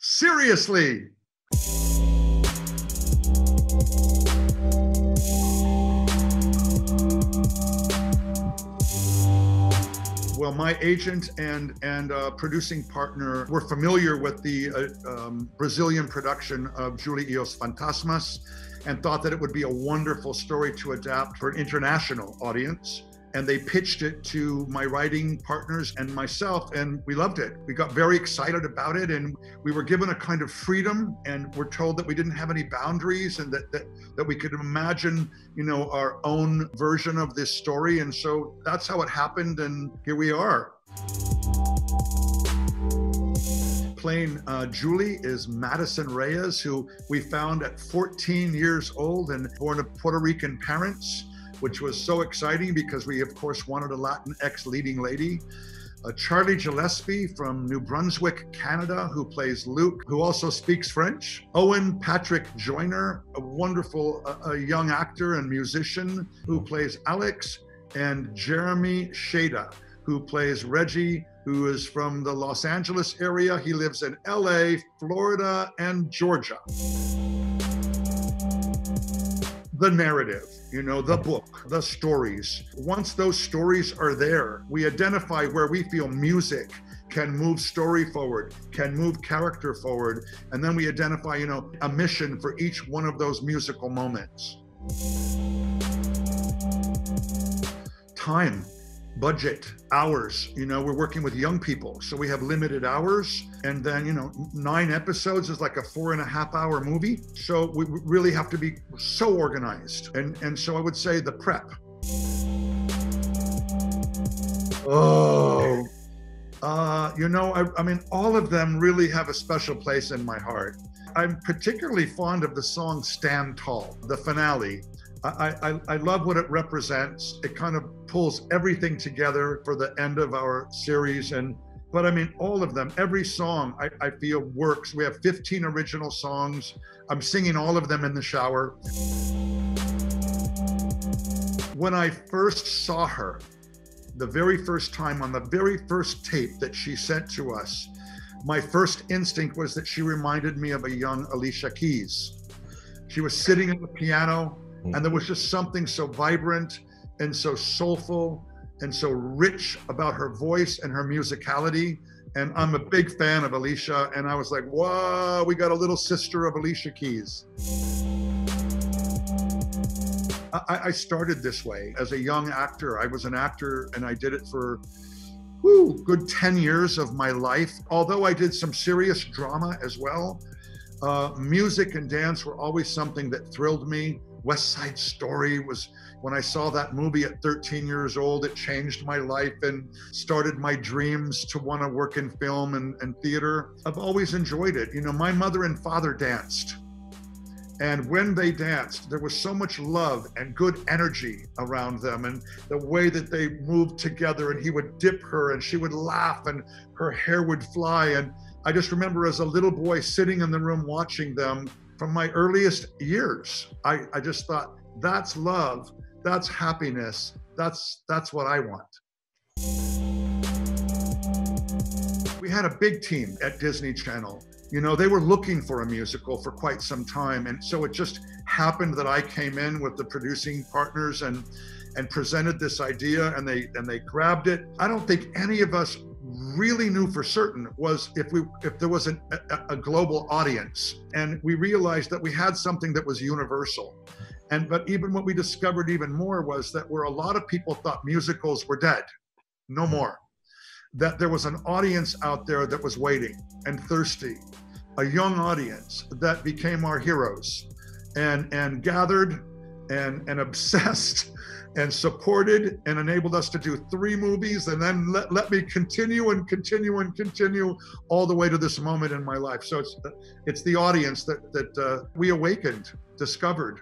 Seriously. Well, my agent and producing partner were familiar with the Brazilian production of Julie e os Fantasmas and thought that it would be a wonderful story to adapt for an international audience. And they pitched it to my writing partners and myself, and we loved it. We got very excited about it, and we were given a kind of freedom, and we're told that we didn't have any boundaries, and that we could imagine, you know, our own version of this story. And so that's how it happened, and here we are. Playing Julie is Madison Reyes, who we found at 14 years old and born of Puerto Rican parents, which was so exciting because we, of course, wanted a Latinx leading lady. Charlie Gillespie from New Brunswick, Canada, who plays Luke, who also speaks French. Owen Patrick Joyner, a wonderful young actor and musician who plays Alex. And Jeremy Shada, who plays Reggie, who is from the Los Angeles area. He lives in LA, Florida, and Georgia. The narrative, you know, the book, the stories. Once those stories are there, we identify where we feel music can move story forward, can move character forward, and then we identify, you know, a mission for each one of those musical moments. Time, budget, hours. You know, we're working with young people, so we have limited hours. And then, you know, 9 episodes is like a 4.5-hour movie. So we really have to be so organized. And so I would say the prep. Oh, you know, I mean, all of them really have a special place in my heart. I'm particularly fond of the song Stand Tall, the finale. I love what it represents. It kind of pulls everything together for the end of our series. But I mean, all of them, every song I feel works. We have 15 original songs. I'm singing all of them in the shower. When I first saw her, the very first time on the very first tape that she sent to us, my first instinct was that she reminded me of a young Alicia Keys. She was sitting at the piano, and there was just something so vibrant and so soulful and so rich about her voice and her musicality. And I'm a big fan of Alicia, and I was like, whoa, we got a little sister of Alicia Keys. I started this way as a young actor. I was an actor, and I did it for good 10 years of my life. Although I did some serious drama as well, music and dance were always something that thrilled me. West Side Story was, when I saw that movie at 13 years old, it changed my life and started my dreams to want to work in film and theater. I've always enjoyed it. You know, my mother and father danced. And when they danced, there was so much love and good energy around them, and the way that they moved together, and he would dip her and she would laugh and her hair would fly. And I just remember as a little boy sitting in the room watching them from my earliest years. I just thought, that's love, that's happiness, that's what I want. We had a big team at Disney Channel. You know, they were looking for a musical for quite some time. And so it just happened that I came in with the producing partners and presented this idea, and they grabbed it. I don't think any of us really knew for certain was if there was a global audience. And we realized that we had something that was universal. But even what we discovered even more was that where a lot of people thought musicals were dead, no more. That there was an audience out there that was waiting and thirsty, a young audience that became our heroes and gathered and obsessed and supported and enabled us to do 3 movies, and then let me continue and continue and continue all the way to this moment in my life. So it's the audience that we awakened, discovered.